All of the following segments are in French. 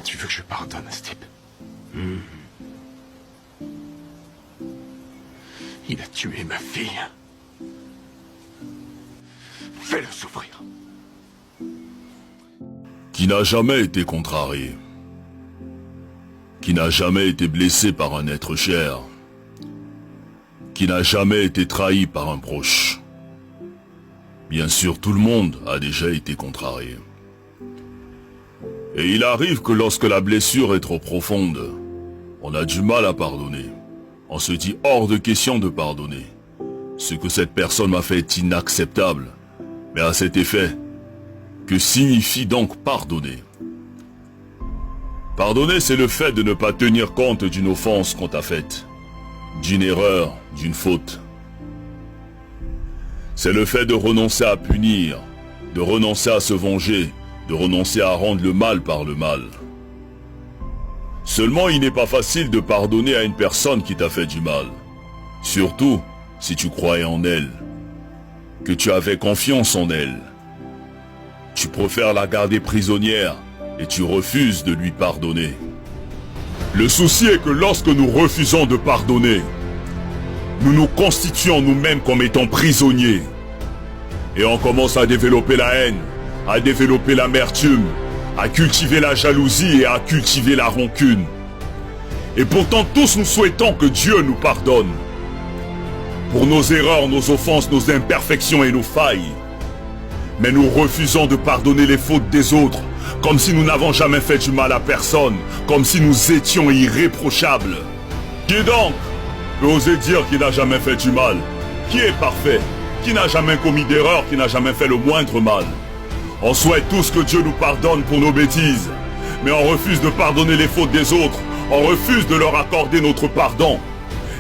Tu veux que je pardonne à ce type? Il a tué ma fille. Fais-le souffrir. Qui n'a jamais été contrarié, qui n'a jamais été blessé par un être cher, qui n'a jamais été trahi par un proche. Bien sûr, tout le monde a déjà été contrarié. Et il arrive que lorsque la blessure est trop profonde, on a du mal à pardonner. On se dit hors de question de pardonner. Ce que cette personne m'a fait est inacceptable. Mais à cet effet, que signifie donc pardonner? Pardonner, c'est le fait de ne pas tenir compte d'une offense qu'on t'a faite, d'une erreur, d'une faute. C'est le fait de renoncer à punir, de renoncer à se venger, de renoncer à rendre le mal par le mal. Seulement, il n'est pas facile de pardonner à une personne qui t'a fait du mal. Surtout si tu croyais en elle, que tu avais confiance en elle. Tu préfères la garder prisonnière et tu refuses de lui pardonner. Le souci est que lorsque nous refusons de pardonner, nous nous constituons nous-mêmes comme étant prisonniers. Et on commence à développer la haine, à développer l'amertume, à cultiver la jalousie et à cultiver la rancune. Et pourtant tous nous souhaitons que Dieu nous pardonne. Pour nos erreurs, nos offenses, nos imperfections et nos failles. Mais nous refusons de pardonner les fautes des autres, comme si nous n'avons jamais fait du mal à personne, comme si nous étions irréprochables. Qui donc peut oser dire qu'il n'a jamais fait du mal? Qui est parfait? Qui n'a jamais commis d'erreur? Qui n'a jamais fait le moindre mal? On souhaite tous que Dieu nous pardonne pour nos bêtises, mais on refuse de pardonner les fautes des autres, on refuse de leur accorder notre pardon.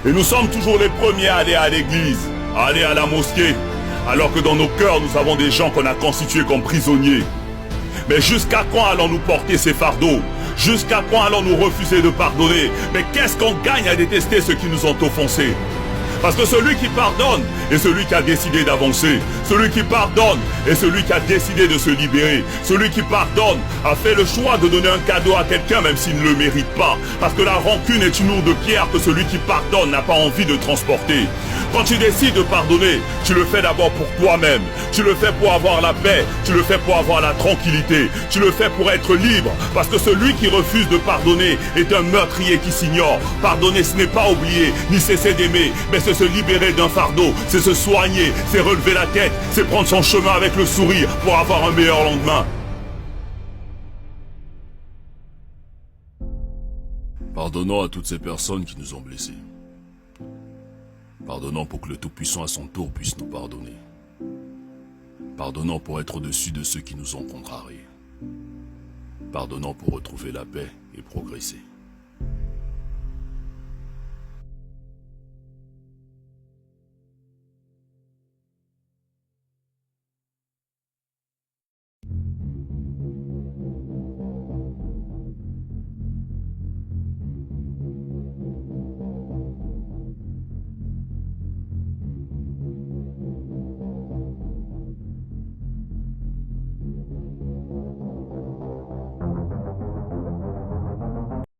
Et nous sommes toujours les premiers à aller à l'église, à aller à la mosquée, alors que dans nos cœurs nous avons des gens qu'on a constitués comme prisonniers. Mais jusqu'à quand allons-nous porter ces fardeaux? Jusqu'à quand allons-nous refuser de pardonner? Mais qu'est-ce qu'on gagne à détester ceux qui nous ont offensés? Parce que celui qui pardonne est celui qui a décidé d'avancer. Celui qui pardonne est celui qui a décidé de se libérer. Celui qui pardonne a fait le choix de donner un cadeau à quelqu'un même s'il ne le mérite pas. Parce que la rancune est une lourde pierre que celui qui pardonne n'a pas envie de transporter. Quand tu décides de pardonner, tu le fais d'abord pour toi-même. Tu le fais pour avoir la paix. Tu le fais pour avoir la tranquillité. Tu le fais pour être libre. Parce que celui qui refuse de pardonner est un meurtrier qui s'ignore. Pardonner, ce n'est pas oublier, ni cesser d'aimer, mais c'est se libérer d'un fardeau, c'est se soigner, c'est relever la tête, c'est prendre son chemin avec le sourire pour avoir un meilleur lendemain. Pardonnons à toutes ces personnes qui nous ont blessés. Pardonnons pour que le Tout-Puissant à son tour puisse nous pardonner. Pardonnons pour être au-dessus de ceux qui nous ont contrariés. Pardonnons pour retrouver la paix et progresser.